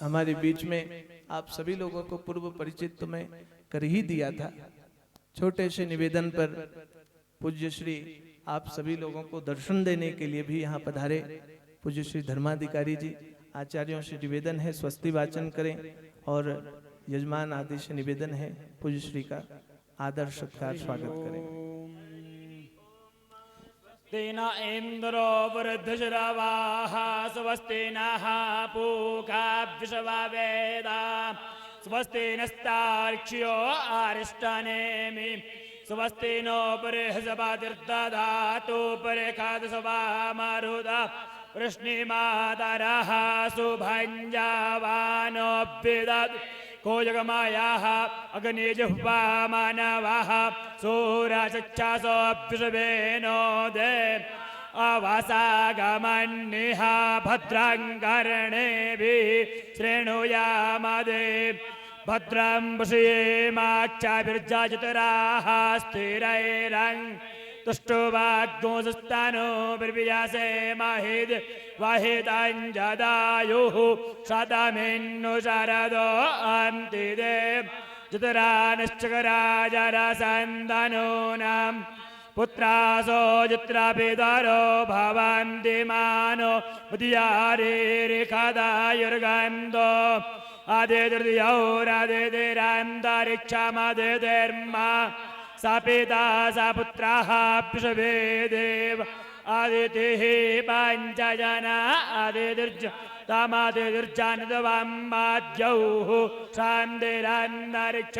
हमारे बीच में आप सभी लोगों को पूर्व परिचित तो मैं कर ही दिया था। छोटे से निवेदन पर पूज्य श्री आप सभी लोगों को दर्शन देने के लिए भी यहाँ पधारे। पूज्य श्री धर्माधिकारी जी आचार्यों से निवेदन है स्वस्ति वाचन करें और यजमान आदि से निवेदन है पूज्य श्री का आदर सत्कार स्वागत करें। तेन इंद्रो वृद्धश्रवाः स्वस्ति नः पूषा विश्ववेदा स्वस्ति नस्तार्क्ष्यो अरिष्टनेमि स्वस्ति नो बृहस्पतिर्दधातु परिषदसवामरुत वृष्णिमातरः सुभञ्जावानो विदधति कोजगमायाः अग्निजिह्वामानवः सूरचक्षासोऽप्युषवेनो दे अवसागमन्निह भद्रं कर्णेभिः शृणुयामदे भद्रं पश्येमाक्षाभिर्जाजतराः स्थिरैरं तुष्टुवाग्नोस्तनो बिर्वियासे महिद वाहितं जदायुः शतमिन्नु शरदो अन्तिदेव जतरानश्चकराजरसन्दनूनां पुत्रासो जित्रापितरो भवन्ति मानो बुद्धियारेरिखदायुर्गन्धो आदिर्दियौरादितिरन्तरिक्षमदितिर्मा स पिता स पुत्रः पृषभे देव आदितिः पञ्चजना आदिर्ज तमादिर्जानद्वम्माद्यौः शान्तिरन्तरिक्ष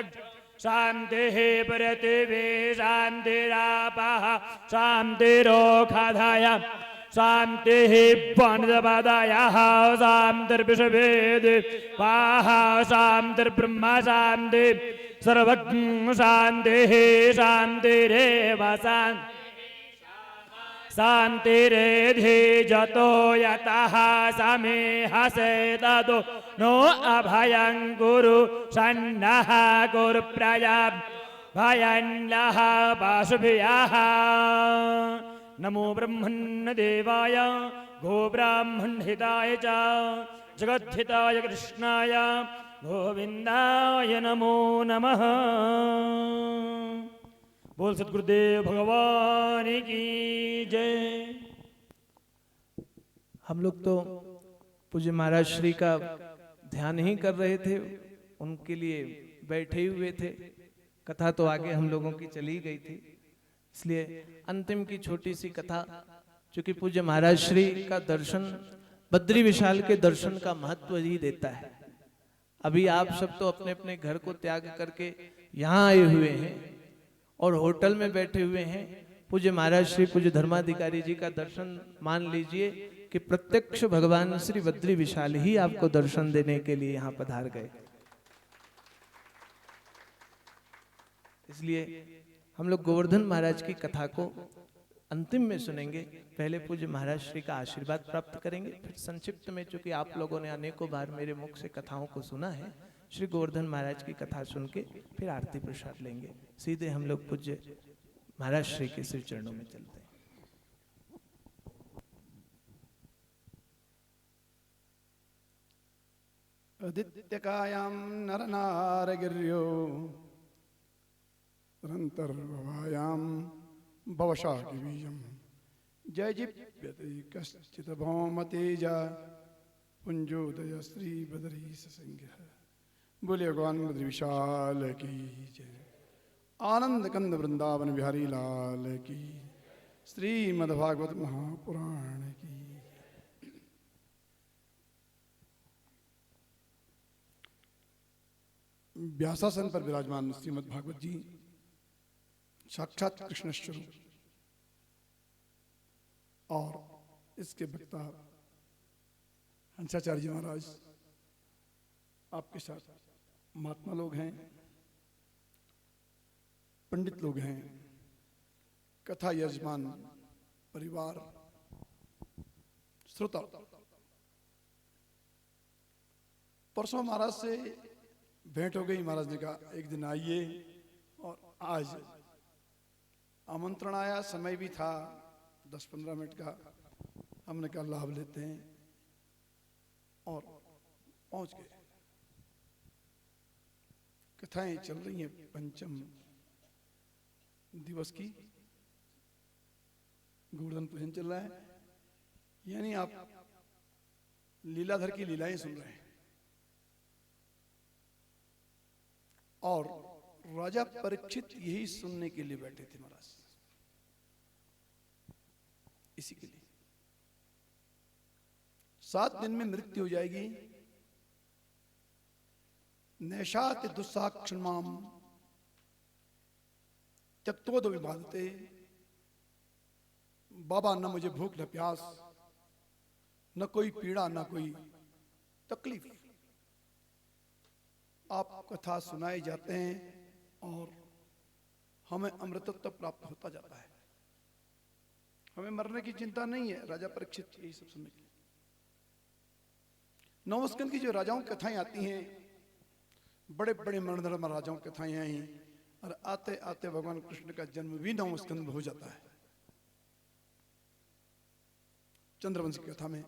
शान्तिः पृथिवी शान्तिरापः शान्तिरोषधय शान्तिः वनस्पतयः शान्तिर्विश्ववेदः शान्तिर्ब्रह्म शान्ति सर्वज्ञ शान्तिः शान्तिरेव शान्तिरेधि जतो यतः समेहसे ततो नो अभयं कुरु सन्नः कुरु प्रजा भयन्नः पाशुभ्यः नमो ब्रह्मन् देवाय गोब्राह्मण हिताय च जगद्धिताय कृष्णाय गोविंदाय नमो नमः। बोल सद्गुरुदेव भगवान की जय। हम लोग तो पूज्य महाराज श्री का ध्यान ही कर रहे थे, उनके लिए बैठे हुए थे। कथा तो आगे हम लोगों की चली गई थी, इसलिए अंतिम की छोटी सी कथा, चूंकि पूज्य महाराज श्री का दर्शन बद्री विशाल के दर्शन का महत्व ही देता है। अभी आप सब तो अपने अपने घर को त्याग करके यहाँ आए हुए हैं और होटल में बैठे हुए हैं। पूज्य महाराज श्री पूज्य धर्माधिकारी जी का दर्शन मान लीजिए कि प्रत्यक्ष भगवान श्री बद्री विशाल ही आपको दर्शन देने के लिए यहाँ पधार गए। इसलिए हम लोग गोवर्धन महाराज की कथा को अंतिम में सुनेंगे। पहले पूज्य महाराज श्री का आशीर्वाद प्राप्त करेंगे, फिर संक्षिप्त में, चूंकि आप लोगों ने अनेकों बार मेरे मुख से कथाओं को सुना है, श्री गोवर्धन महाराज की कथा सुन के फिर आरती प्रसाद लेंगे। सीधे हम लोग पूज्य महाराज श्री के श्री चरणों में चलते हैं। आदित्यकायां नरनारगिर्यो रन्तर्भवायां भवशाकिवीयं जयजिप्यते कश्चित् भौमतेजा पुंजोदय श्री बद्री ससंज्ञः। बोले भगवान बद्री विशाल की जय। आनंद कंद वृंदावन बिहारी लाल की। श्रीमद्भागवत महापुराण की। व्यासासन पर विराजमान श्रीमद्भागवत जी साक्षात कृष्ण स्वरूप और इसके वक्ता हंसाचार्य जी महाराज आपके साथ महात्मा लोग हैं, पंडित लोग हैं, कथा यजमान परिवार, श्रोता। परसों महाराज से भेंट हो गई। महाराज ने कहा एक दिन आइए, और आज आमंत्रण आया, समय भी था 10-15 मिनट का, हमने कहा लाभ लेते हैं। और पहुंच गए। कथाएं चल रही हैं पंचम दिवस की, गोवर्धन पूजन चल रहा है, यानी आप लीलाधर की लीलाएं सुन रहे हैं। और राजा परीक्षित यही सुनने के लिए बैठे थे महाराज, इसी के लिए। 7 दिन में मृत्यु हो जाएगी। नैषात दुस्साक्षमाम त्यक्तोद विबादते। बाबा, न मुझे भूख न प्यास, न कोई पीड़ा, न कोई तकलीफ। आप कथा सुनाए जाते हैं और हमें अमृतत्व प्राप्त होता जाता है। हमें मरने की चिंता नहीं है। राजा परीक्षित यही सब सुनने की। 9वें स्कंद की जो राजाओं की कथाएं आती हैं, बड़े बड़े मरणधर्म राजाओं की कथाएं आई, और आते आते भगवान कृष्ण का जन्म भी 9वें स्कंद में हो जाता है। चंद्रवंश की कथा में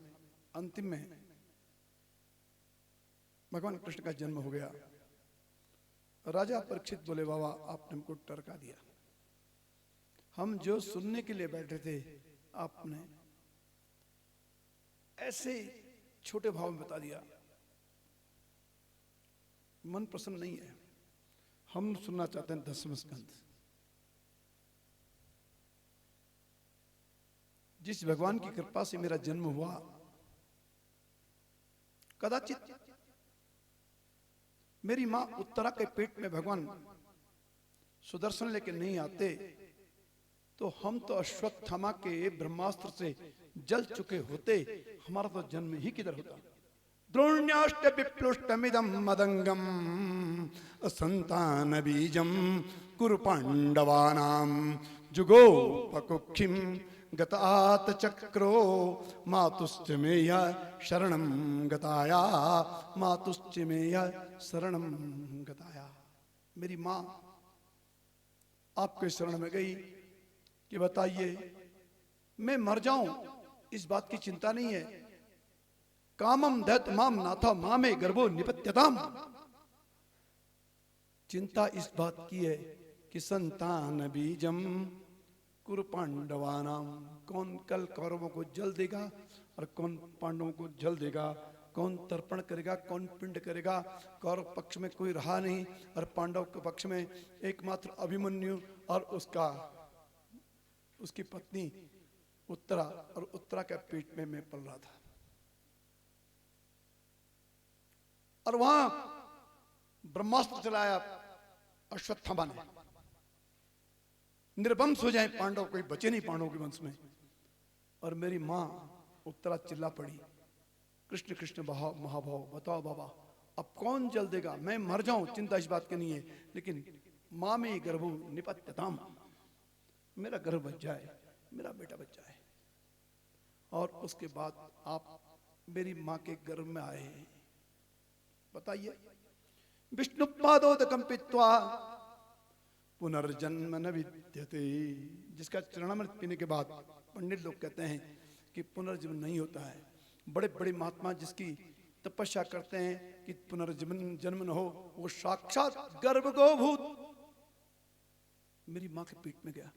अंतिम में भगवान कृष्ण का जन्म हो गया। राजा परीक्षित बोले, बाबा आपने हमको टरका दिया। हम जो सुनने के लिए बैठे थे आपने ऐसे छोटे भाव में बता दिया। मन प्रसन्न नहीं है। हम सुनना चाहते हैं 10वें स्कंद। जिस भगवान की कृपा से मेरा जन्म हुआ, कदाचित मेरी मां उत्तरा के पेट में भगवान सुदर्शन लेके नहीं आते तो हम तो अश्वत्थामा के ब्रह्मास्त्र से जल चुके होते। हमारा तो जन्म ही किधर होता। द्रोण्याष्ट विप्लुष्टमिदं मदंगम संतान बीजम कुरु पांडवानां जुगोपकुक्षिम गतात चक्रो मातुश्च मेय शरणं गताया। मातुश्च मेय शरणं गताया। मेरी मां आपके शरण में गई कि बताइए मैं मर जाऊं, इस बात की चिंता नहीं है। कामम दत्त माम नाथा मामे गर्भो निपत्यताम। चिंता इस बात की है कि संतान बीजम कुरु पांडवानाम। कौन कल कौरवों को जल देगा और कौन पांडवों को जल देगा, कौन तर्पण करेगा, कौन पिंड करेगा। कौरव पक्ष में कोई रहा नहीं और पांडव के पक्ष में एकमात्र अभिमन्यु और उसकी पत्नी उत्तरा, और उत्तरा के पेट में मैं पल रहा था। और वहां ब्रह्मास्त्र चलाया अश्वत्थामा ने, निर्वंश हो जाए पांडव, कोई बचे नहीं पांडवों के वंश में। और मेरी मां उत्तरा चिल्ला पड़ी, कृष्ण कृष्ण महाभाव, बताओ बाबा अब कौन जल देगा। मैं मर जाऊं, चिंता इस बात की नहीं है, लेकिन मां में गर्भो निपत्यताम, मेरा गर्भ बच जाए, मेरा बेटा बच जाए। और उसके बाद आप मेरी मां के गर्भ में आए। बताइए, विष्णुपादोदकं पीत्वा पुनर्जन्म न विद्यते। जिसका चरणामृत पीने के बाद पंडित लोग कहते हैं कि पुनर्जन्म नहीं होता है। बड़े बड़े महात्मा जिसकी तपस्या करते हैं कि पुनर्जन्म न हो, वो साक्षात गर्भ गोभूत मेरी मां के पेट में गया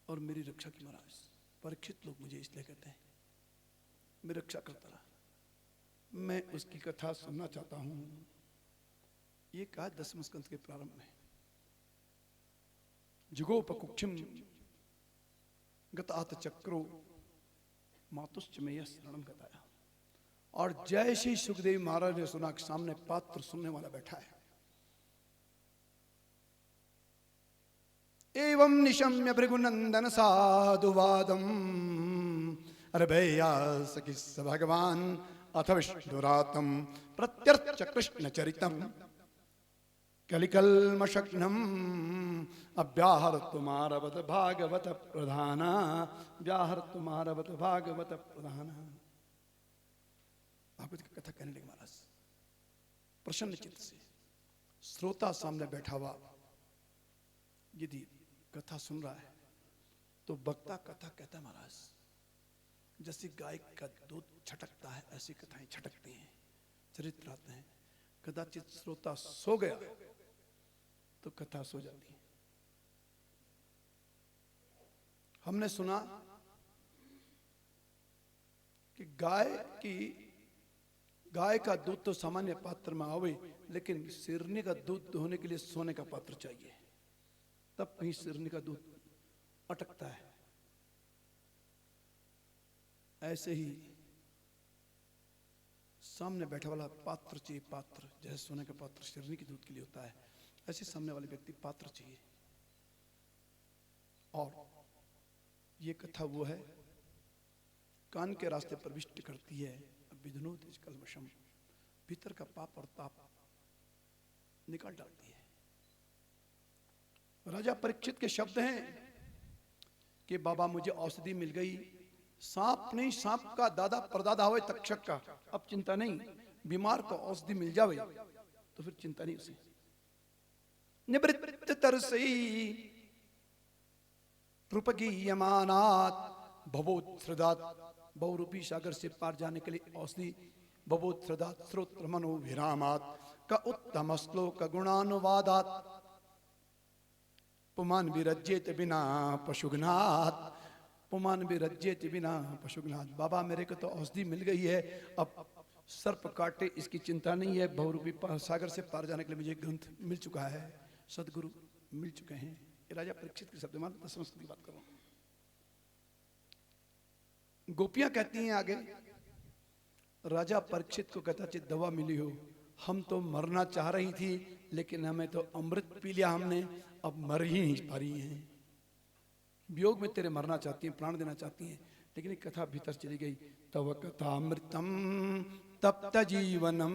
और मेरी रक्षा की। महाराज परीक्षित लोग मुझे इसलिए कहते हैं, मैं रक्षा करता रहा। मैं उसकी कथा सुनना चाहता हूं। ये कहा 10वें स्कंद के प्रारंभ में। जुगोपकुक्षिम गतात चक्रो मातुश्च मेय शरणं गताया। और जैसे ही सुखदेव महाराज ने सुना कि सामने पात्र सुनने वाला बैठा है, एवं निशम्य भृगुनंदन साधुवादम अर्भयासकिस भगवान अथ विष्णुरातम प्रत्यर्च कृष्ण चरितम कलिकल्मशग्नम अव्याहर तुम्हारवत भागवत प्रधाना। व्याहर तुम्हारवत भागवत प्रधाना। भागवत की कथा कहने लगे महाराज प्रसन्न चित्त से। श्रोता सामने बैठा हुआ यदि कथा सुन रहा है तो वक्ता कथा कहता है महाराज, जैसे गाय का दूध छटकता है ऐसी कथाएं छटकती हैं। चरित्र आते हैं। कदाचित श्रोता सो गया तो कथा सो जाती है। हमने सुना कि गाय का दूध तो सामान्य पात्र में आवे, लेकिन शेरनी का दूध दोहने के लिए सोने का पात्र चाहिए, तब कहीं शेरनी का दूध अटकता है। ऐसे ही सामने बैठा वाला पात्र चाहिए, पात्र जैसे सोने का पात्र शेरनी के दूध के लिए होता है, ऐसे सामने वाले व्यक्ति पात्र चाहिए। और ये कथा वो है, कान के रास्ते प्रविष्ट करती है, विधुनोत कल्मषम, भीतर का पाप और ताप निकाल डालती है। राजा परीक्षित के शब्द हैं कि बाबा मुझे औषधि मिल गई, सांप नहीं, सांप का दादा परदादा हो तक्षक का, अब चिंता नहीं, बीमार को औषधि मिल जावे तो फिर चिंता नहीं उसे। निवृत्त तरसई रूपगीयमानात् भवोत्सृदात्, बहुरूपी सागर से पार जाने के लिए औषधि भवोत्सृदात् श्रोत्र मनो विरामात् का उत्तम श्लोक गुणानुवादात् पुमान विरज्येत बिना पशुघ्नात्, पुमान विरज्येत बिना पशुघ्नात्। बाबा मेरे को तो औषधि मिल गई है, अब सर्प काटे इसकी चिंता नहीं है, बहुरूपी सागर से पार जाने के लिए मुझे ग्रंथ मिल चुका है, सदगुरु मिल चुके हैं। ये राजा परीक्षित के शब्द, मान संस्कृत की बात करो। गोपियां कहती हैं आगे, राजा परीक्षित को कदाचित दवा मिली हो, हम तो मरना चाह रही थी लेकिन हमें तो अमृत पी लिया हमने, अब मर ही नहीं पा रही हैं, वियोग में तेरे मरना चाहती हैं, प्राण देना चाहती हैं, लेकिन एक कथा भीतर चली गई। तव कथामृतम तप्त जीवनम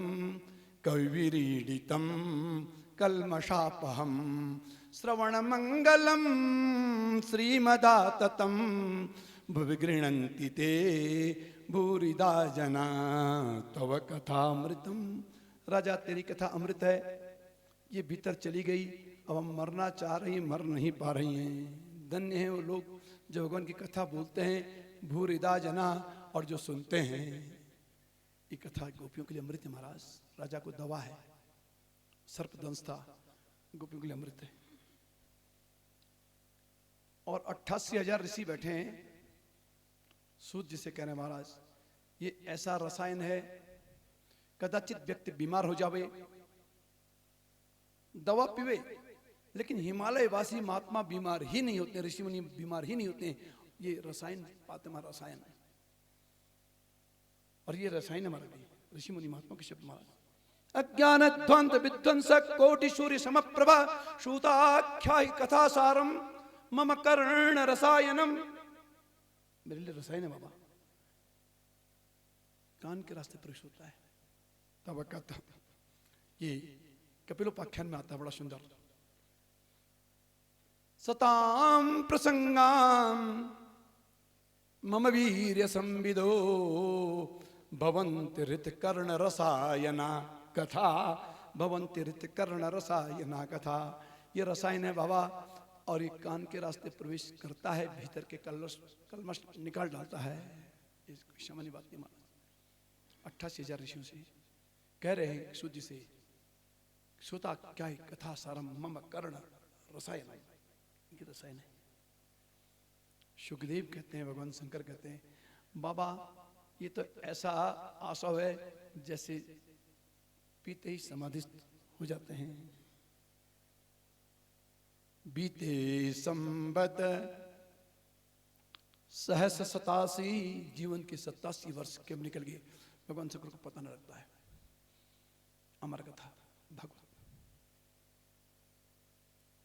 कविरीडितम कल्मषापहम श्रवण मंगलम श्रीमदाततम भुवि गृह्णन्ति ते भूरिदा जना तव कथामृतम। राजा तेरी कथा अमृत है, ये भीतर चली गई, अब हम मरना चाह रही, मर नहीं पा रही हैं। धन्य हैं वो लोग जो भगवान की कथा बोलते हैं, भूरिदा जना, और जो सुनते हैं। ये कथा गोपियों के लिए अमृत है महाराज, राजा को दवा है, सर्पदंश था, गोपियों के लिए अमृत है। और 88,000 ऋषि बैठे हैं, सूत जिसे कह रहे हैं महाराज, ये ऐसा रसायन है, कदाचित व्यक्ति बीमार हो जावे, दवा पीवे, लेकिन हिमालय वासी महात्मा बीमार ही नहीं होते, ऋषि मुनि बीमार ही नहीं होते। ये रसायन पाते रसायन है, और ये रसायन हमारे लिए ऋषि मुनि महात्मा के शब्द महाराज। अज्ञान ध्वंत विध्वंस कोटि सूर्य समप्रभा सूताख्याय कथा सारम मम कर्ण रसायनम। मेरे लिए रसायन है बाबा, कान के रास्ते प्रवेश होता है। तब कथा, ये कपिलोपाख्यान में आता है, बड़ा सुंदर। सताम प्रसंगाम मम वीर्य संविदो भवन्ति ऋत कर्ण रसायना कथा, भवन्ति ऋत कर्ण रसायना कथा। ये रसायन है बाबा, और ये कान के रास्ते प्रवेश करता है, भीतर के कलमश निकाल डालता है। ये सामान्य बात नहीं माना। 88,000 ऋषियों से कह रहे हैं सूर्य से, श्रोता क्या है कथा सारम मम कर्ण रसायन, इनकी रसायन है। सुखदेव कहते हैं, भगवान शंकर कहते हैं, बाबा ये तो ऐसा आशव है जैसे पीते ही समाधिस्थ हो जाते हैं। बीते संबत सहस 87, जीवन के 87 वर्ष के निकल गए, भगवान शंकर को पता न लगता है। अमर कथा भगवत।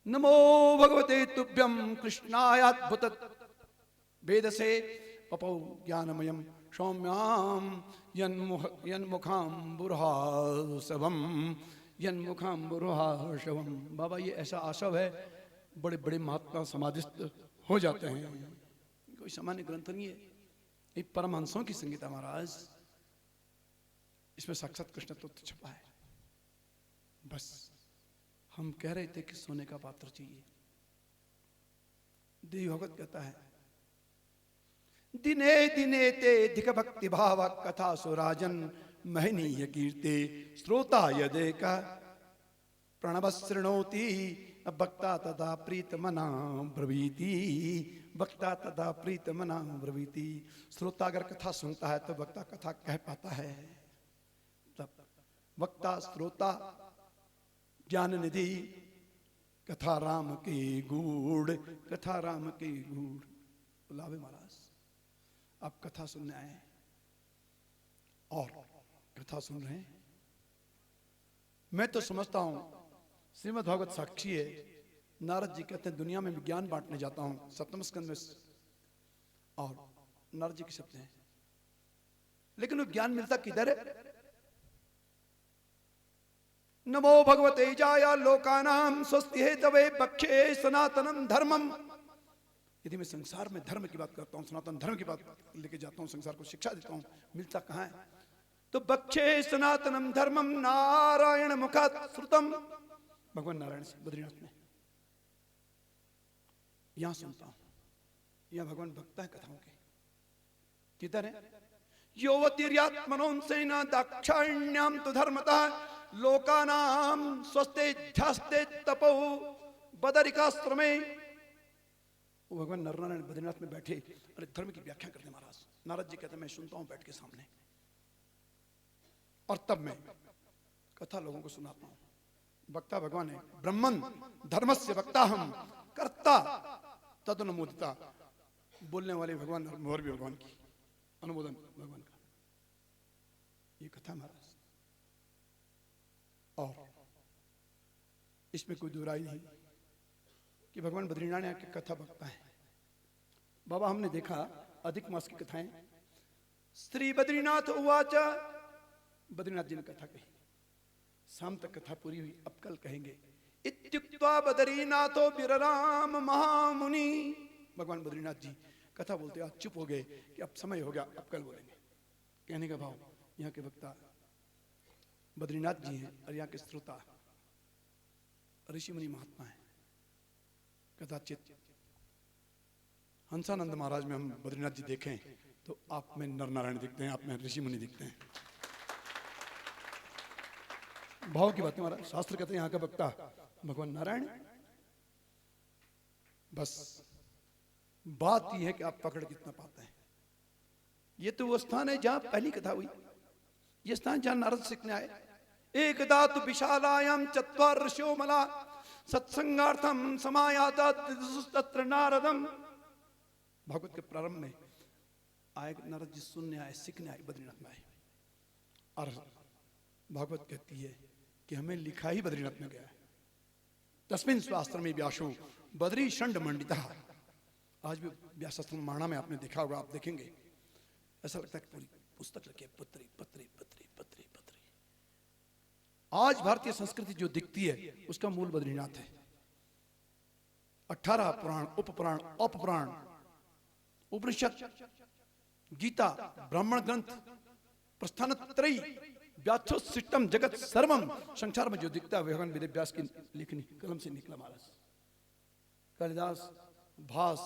नमो भगवते तुभ्यं कृष्णायाद्भुत वेद से पपौ ज्ञानमयम सौम्याम यन्मुखाम्बुरहासवम यन्मुखाम्बुरहासवम। बाबा ये ऐसा आशव है, बड़े बड़े महात्मा समाधिस्थ हो जाते हैं। कोई सामान्य ग्रंथ नहीं है, ये परमहंसों की संगीता महाराज, इसमें साक्षात कृष्ण तत्व छपा है। बस हम कह रहे थे कि सोने का पात्र चाहिए। देवी भगत कहता है, दिने दिने ते अधिक भक्ति भाव कथा सुराजन महनीय कीर्ते श्रोता यदेका प्रणवशृणोति वक्ता तथा प्रीतमना ब्रवीति, वक्ता तथा प्रीतमना ब्रवीति। श्रोता अगर कथा सुनता है तो वक्ता कथा कह पाता है। तब वक्ता श्रोता ज्ञान निधि, कथा राम के गूढ़, कथा राम के गूढ़। बुलावे महाराज आप कथा सुनने आए और कथा सुन रहे हैं। मैं तो समझता हूं श्रीमद् भागवत साक्षी है। नारद जी कहते हैं दुनिया में विज्ञान बांटने जाता हूं, सप्तम स्कंद में, और नारद जी के शब्द हैं, लेकिन वो ज्ञान मिलता किधर है? नमो भगवते जाया लोकानाम स्वस्ति हे तवे पक्षे सनातनम धर्मम। यदि मैं संसार में धर्म की बात करता हूं, सनातन धर्म की बात लेके जाता हूं, संसार को शिक्षा देता हूं, मिलता कहां है? तो बक्षे सनातनम धर्मम नारायण मुखात श्रुतम। भगवान नारायण से बद्रीनाथ में यहां सुनता हूं, यहां भगवान भक्त है कथाओं के। किधर है? योवतीर्यात्मनोंसेना दाक्षायण्याम तो धर्मतः लोकानाम स्वस्ते ध्यास्ते तपो बदरिकाश्रमे। वो भगवान नारायण बद्रीनाथ में बैठे अरे धर्म की व्याख्या करते महाराज। नारद जी कहते मैं सुनता हूं बैठ के सामने, और तब मैं कथा लोगों को सुनाता हूं। वक्ता भगवान है, ब्रह्मन धर्मस्य वक्ता हम कर्ता तदनुमोदिता। बोलने वाले भगवान और भी भगवान की अनुमोदन भगवान का, ये कथा महाराज। और इसमें कोई दुराई नहीं कि भगवान बद्रीनाथ ने आके कथा बकता है। बाबा हमने देखा अधिक मास की कथाएं, श्री बद्रीनाथ उवाच, बद्रीनाथ जी ने कथा कही, शाम तक कथा पूरी हुई, अब कल कहेंगे। इत्युक्त्वा बद्रीनाथो विरराम महामुनि। भगवान बद्रीनाथ जी कथा बोलते आज चुप हो गए कि अब समय हो गया, अब कल बोलेंगे। कहने का भाव, यहाँ के वक्ता बद्रीनाथ जी हैं और यहाँ के श्रोता ऋषि मुनि महात्मा है। कदाचित हंसानंद महाराज में हम बद्रीनाथ जी देखें तो आप में नर नारायण दिखते हैं, आप में ऋषि मुनि दिखते हैं। भाव की बात है महाराज। शास्त्र कहते हैं यहाँ का वक्ता भगवान नारायण। बस बात यह है कि आप पकड़ कितना पाते हैं। ये तो वो स्थान है जहां पहली कथा हुई, ये स्थान जहां नारद सीखने आए। एकदा तु विशालायाम चत्वार ऋषियो मला सत्संगार्थम समायाता तत्र नारदम। भागवत के प्रारंभ में आए नारद जी, सुनने आए, सीखने आए, बद्रीनाथ में आए। और भागवत कहती है कि हमें लिखा ही बद्रीनाथ में गया है। तस्मिन् स्वास्त्र में व्यासो बद्री षंड मंडिता। आज भी व्यासास्त्र माणा में आपने देखा होगा, आप देखेंगे ऐसा लगता है कि पूरी पुस्तक लिखी है, पत्री पत्री पत्री पत्री पत्री। आज भारतीय संस्कृति जो दिखती है उसका मूल बद्रीनाथ है। 18 पुराण, उपपुराण, अपपुराण, उपनिषद, गीता, ब्राह्मण ग्रंथ, प्रस्थान त्रयी, व्यासो सिस्टम जगत सर्वम। संसार में जो दिखता है भगवान वेद व्यास की लिखनी कलम से निकला महाराज। कालिदास, भास,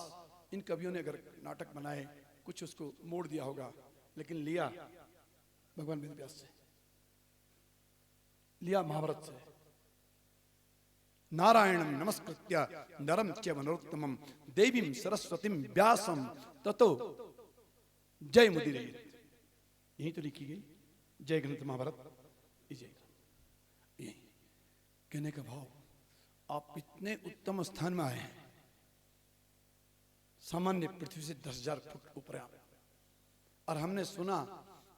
इन कवियों ने अगर नाटक बनाए, कुछ उसको मोड़ दिया होगा, लेकिन लिया भगवान वेद व्यास से, लिया महाभारत से। नारायणं नमस्कृत्य नरं चैव नरोत्तमं देवीं सरस्वतीं व्यासं ततो जय मुदीरयेत्। यही तो लिखी गई जय ग्रंथ महाभारत। यही कहने का भाव, आप इतने उत्तम स्थान में आए हैं, सामान्य पृथ्वी से 10,000 फुट ऊपर आप, और हमने सुना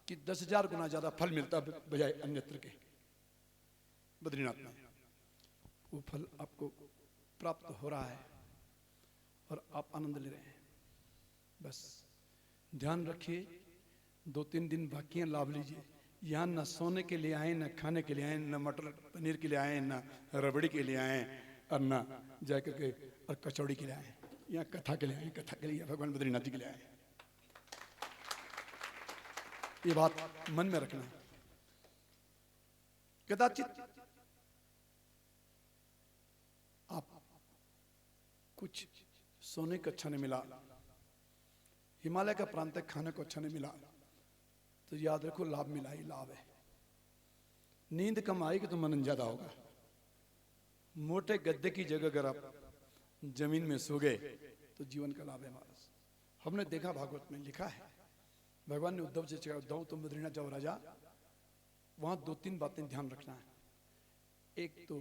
कि 10,000 गुना ज्यादा फल मिलता बजाय अन्यत्र के बद्रीनाथ में। वो फल आपको प्राप्त हो रहा है और आप आनंद ले रहे हैं। बस ध्यान रखिए, 2-3 दिन बाकी हैं, लाभ लीजिए। यहाँ न सोने के लिए आए, न खाने के लिए आए, न मटर पनीर के लिए आए, न रबड़ी के लिए आए, और न जाकर के और कचौड़ी के लिए आए। यहाँ कथा के लिए आए, कथा के लिए, भगवान बद्रीनाथ जी के लिए आए। ये बात मन में रखना। कदाचित आप कुछ सोने को अच्छा नहीं मिला, हिमालय का प्रांत खाने को अच्छा नहीं मिला, तो याद रखो लाभ मिला ही लाभ है। नींद कम आएगी तो मनन ज्यादा होगा। मोटे गद्दे की जगह अगर आप जमीन में सो गए तो जीवन का लाभ है महाराज। हमने देखा भागवत में लिखा है, भगवान ने उद्धव से कहा, उद्धव तुम बद्रीनाथ जाओ राजा, वहां 2-3 बातें ध्यान रखना है। एक तो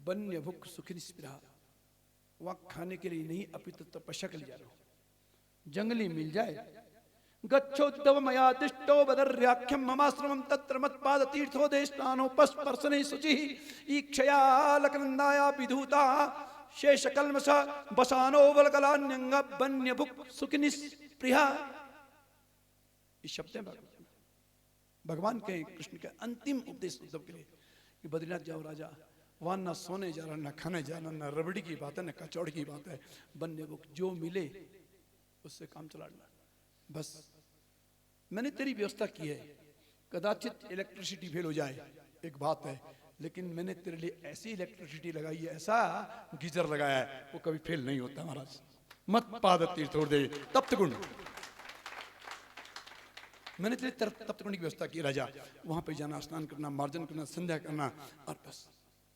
वन्य भुक सुखी निस्पृहा, वहां खाने के लिए नहीं अपितु तपस्या के लिए जा रहे हो। जंगली मिल जाए, गच्छोद्धव मया दिष्टो बदर्याख्यम ममाश्रमम तत्र मत्पाद तीर्थो देशनानोपस्पर्शने शुचिः ईक्षया लकनंदाया विधूता शेष कल्मष बसानो बलकलान्यंग वन्य भुक सुखी निस्पृहा। इस शब्द हैं भगवान के, कृष्ण के अंतिम उपदेश उद्धव के लिए कि बद्रीनाथ जाओ राजा, वहां ना सोने जा रहा, ना खाने जाना, ना रबड़ी की बात है, ना कचौड़ी की बात है। वन्य भुक जो मिले उससे काम चला लेना। बस मैंने तेरी व्यवस्था की है, कदाचित इलेक्ट्रिसिटी फेल हो जाए एक बात है, लेकिन मैंने तेरे लिए ऐसी इलेक्ट्रिसिटी लगाई है, ऐसा गीजर लगाया है, वो कभी फेल नहीं होता महाराज। मत पाद तीर्थ दे तप्त गुण, मैंने तेरे तप्त गुण की व्यवस्था की राजा। वहां पे जाना, स्नान करना, मार्जन करना, संध्या करना, और बस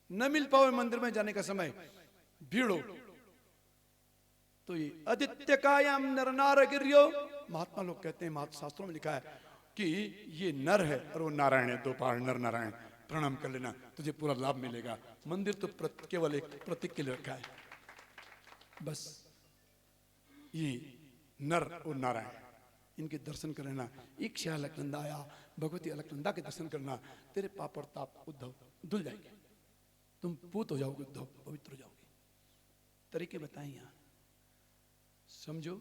न मिल पाओ मंदिर में जाने का समय, भीड़ हो तो ये आदित्य कायम नर नार गिरियो, महात्मा लोग कहते हैं, महात्मा शास्त्रों में लिखा है कि ये नर है और वो नारायण है, दो पहाड़ नर नारायण, प्रणाम कर लेना तुझे पूरा लाभ मिलेगा। मंदिर तो केवल एक प्रतीक के लिए रखा है। बस ये नर और नारायण, इनके दर्शन कर लेना। इच्छा अलकनंदा आया, भगवती अलकनंदा के दर्शन करना, तेरे पाप और ताप उद्धव धुल जाएंगे, तुम पूत हो जाओगे उद्धव, पवित्र हो जाओगे। तरीके बताएं यहाँ, समझो।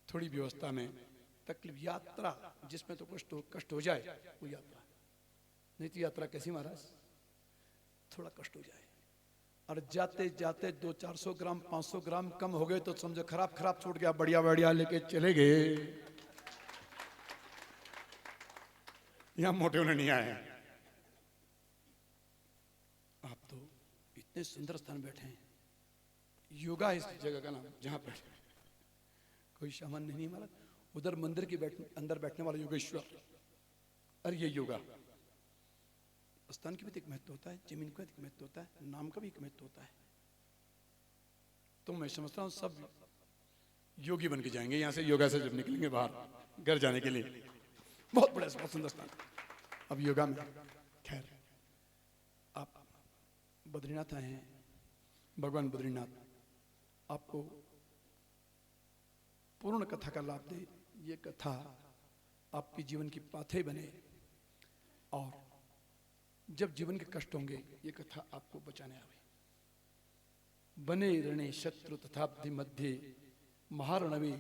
थोड़ी व्यवस्था में तकलीफ, यात्रा जिसमें तो कष्ट हो जाए वो यात्रा नहीं तो यात्रा कैसी महाराज, थोड़ा कष्ट हो जाए। और जाते जाते 200-400 ग्राम 500 ग्राम कम हो गए तो समझो खराब छूट गया, बढ़िया बढ़िया लेके चले गए, यहां मोटे होने नहीं आए। आप तो इतने सुंदर स्थान बैठे हैं, योगा इस जगह का नाम, जहां बैठे कोई सामान्य नहीं महाराज। उधर मंदिर के अंदर बैठने वाला योगेश्वर, और ये योगा स्थान की भी एक महत्व होता है, जमीन का एक महत्व होता है, नाम का भी एक महत्व होता है। तो मैं समझता हूं सब योगी बन के जाएंगे यहां से, योगा से जब निकलेंगे बाहर घर जाने के लिए। बहुत बड़ा बहुत सुंदर स्थान। अब योगा में खैर आप बद्रीनाथ आए हैं, भगवान बद्रीनाथ आपको पूर्ण कथा का लाभ दे, ये कथा आपके जीवन की पाथे बने, और जब जीवन के कष्ट होंगे ये कथा आपको बचाने आवे। बने रणे शत्रु तथाब्धि मध्य महारणवे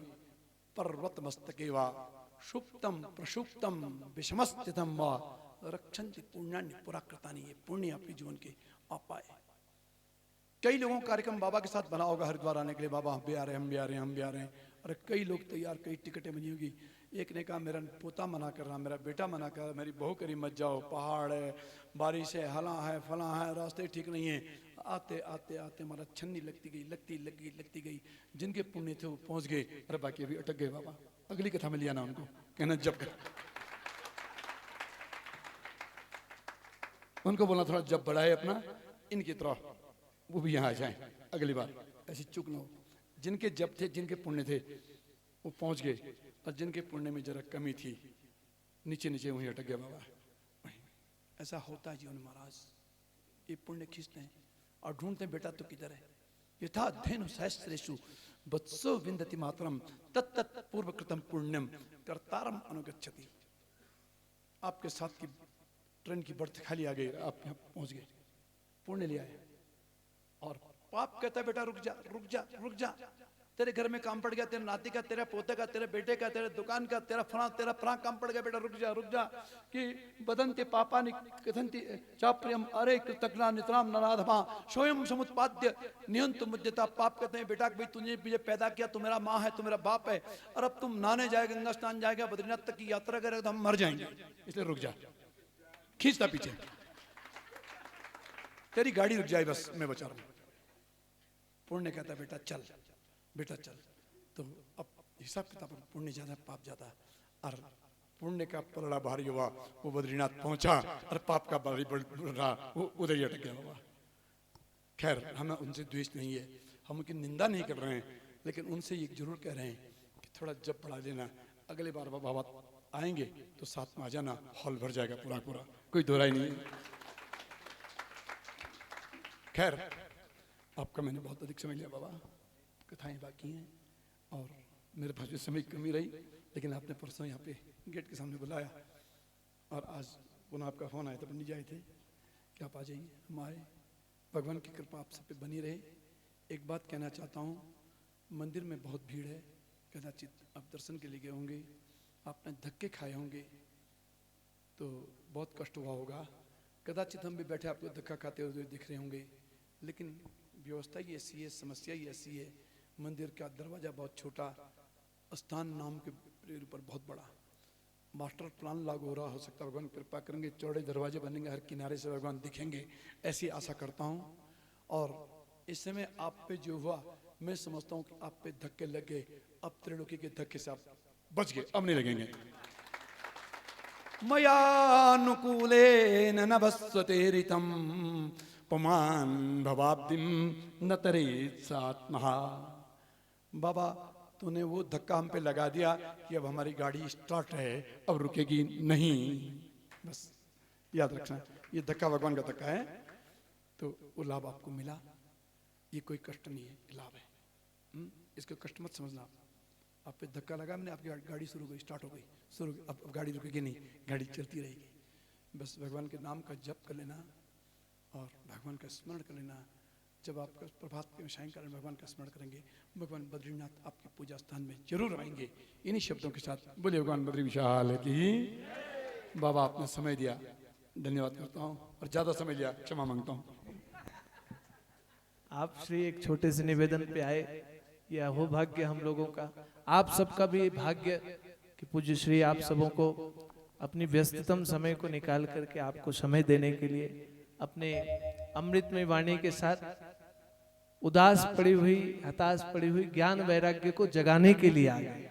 पर्वत मस्तके वा सुप्तम प्रसुप्तम विषमस्थितम वा रक्षन्ति पुण्यान्य पुराकृतानि। ये पुण्य आपके जीवन के आप पाए। कई लोगों का कार्यक्रम बाबा के साथ बना होगा हरिद्वार आने के लिए, बाबा हम भी आ रहे हैं, हम भी आ रहे हैं, हम भी आ रहे हैं। और कई लोग तैयार, कई टिकटें बनी होगी। एक ने कहा मेरा पोता मना कर रहा, मेरा बेटा मना कर रहा, मेरी बहू करी मत जाओ, पहाड़ है, बारिश है, हला है, फला है, रास्ते ठीक नहीं है। आते आते आते हमारा छन्नी लगती गई। जिनके पुण्य थे वो पहुंच गए, अरे बाकी अभी अटक गए। बाबा अगली कथा में लिया ना उनको, कहना जब कर उनको बोलना थोड़ा जब बढ़ाए अपना, इनकी तरह वो भी यहाँ आ जाए अगली बार, ऐसी चूक ना हो। जिनके जब थे, जिनके पुण्य थे वो पहुंच गए, और जिनके पुण्य में जरा कमी थी नीचे नीचे वहीं अटक गया बाबा। ऐसा होता है जीवन महाराज। ये पुण्य खींचते हैं और ढूंढते हैं बेटा तो किधर है। यथा धेनु सहस्रेषु वत्सो विंदति मातरम तत्तत् पूर्व कृतम पुण्यम कर्तारम अनुगच्छति। आपके साथ की ट्रेन की बर्थ खाली आ गई, आप यहाँ पहुंच गए, पुण्य ले आए। और पाप कहता है बेटा रुक जा रुक जा रुक जा, तेरे घर में काम पड़ गया, तेरे नाती का, तेरे पोते का, तेरे बेटे का, तेरे दुकान का, तेरा फला काम पड़ गया, बेटा रुक जा। कि बदंते पापानि कथन्ति चाप्रियम अरे कृतज्ञा नितराम नराधमा स्वयं समुत्पाद्य नियंतु मुद्यता। पाप कहते हैं बेटा भाई तुझे मुझे पैदा किया, तू मेरा माँ है, तू मेरा बाप है, और अब तुम नहाने जाए, गंगा स्नान जाएगा, बद्रीनाथ तक की यात्रा करेगा तो हम मर जाएंगे, इसलिए रुक जा। खींचता पीछे, तेरी गाड़ी रुक जाए बस, मैं बचा रहा हूं। पुण्य कहता है बेटा चल। तो अब हिसाब किताब पुण्य ज्यादा पाप ज्यादा, और पुण्य का पलड़ा भारी हुआ, वो बद्रीनाथ पहुंचा, और पाप का भारी रहा, वो उधर ही अटक गया बाबा। खैर, हमें उनसे द्वेष नहीं है, हम उनकी निंदा नहीं कर रहे हैं, लेकिन उनसे ये जरूर कह रहे हैं कि थोड़ा जप बढ़ा लेना, अगले बार बाबा आएंगे तो साथ में आ जाना, हॉल भर जाएगा पूरा पूरा, कोई दोहराई नहीं है। खैर, आपका मैंने बहुत अधिक समय लिया बाबा, कथाएं बाकी हैं और मेरे पास भी समय की कमी रही, लेकिन आपने परसों यहाँ पे गेट के सामने बुलाया और आज पुनः आपका फोन आया था, पंडित जी आए थे कि आप आ जाइए। हम आए, भगवान की कृपा आप सब पे बनी रहे। एक बात कहना चाहता हूँ, मंदिर में बहुत भीड़ है, कदाचित आप दर्शन के लिए गए होंगे, आपने धक्के खाए होंगे तो बहुत कष्ट हुआ होगा, कदाचित हम भी बैठे आपको धक्का खाते हुए दिख रहे होंगे, लेकिन व्यवस्था ही ऐसी है, समस्या ही ऐसी है। मंदिर का दरवाजा बहुत छोटा, स्थान नाम के ऊपर बहुत बड़ा, मास्टर प्लान लागू हो रहा, हो सकता है भगवान कृपा करेंगे चौड़े दरवाजे बनेंगे, हर किनारे से भगवान दिखेंगे, ऐसी आशा करता हूँ। और इस समय आप पे जो हुआ, मैं समझता हूँ कि आप पे धक्के लग गए, अब त्रिलोकी के धक्के से आप बच गए, अब नहीं लगेंगे। मयानुकूलेन नभस्वतेरितं पुमान् भवाब्दिं न तरेत् सात्महा। बाबा, तूने वो धक्का हम पे लगा दिया कि अब हमारी गाड़ी स्टार्ट है, अब रुकेगी नहीं। बस याद रखना, ये धक्का भगवान का धक्का है, तो वो लाभ आपको मिला, ये कोई कष्ट नहीं है, लाभ है। इसको कष्ट मत समझना। आप पे धक्का लगा, मैंने आपकी गाड़ी शुरू हो गई, स्टार्ट हो गई, शुरू, अब गाड़ी रुकेगी नहीं, गाड़ी चलती रहेगी। बस भगवान के नाम का जप कर लेना और भगवान का स्मरण कर लेना। जब आप प्रभात के सायंकाल भगवान का स्मरण करेंगे, भगवान बद्रीनाथ आपके पूजा स्थान में जरूर आएंगे। इन्हीं शब्दों के साथ बोलिए भगवान बद्री विशाल की। बाबा, आपने समय दिया, धन्यवाद करता हूँ, और ज्यादा समय लिया क्षमा मांगता हूँ। आप श्री एक छोटे से निवेदन पे आए, यह हो भाग्य हम लोगों का, आप सबका भी भाग्य कि पूज्य श्री आप सबों को अपनी व्यस्ततम समय को निकाल करके आपको समय देने के लिए अपने अमृतमय वाणी के साथ उदास पड़ी हुई, हताश पड़ी हुई ज्ञान वैराग्य को जगाने के लिए आ गए।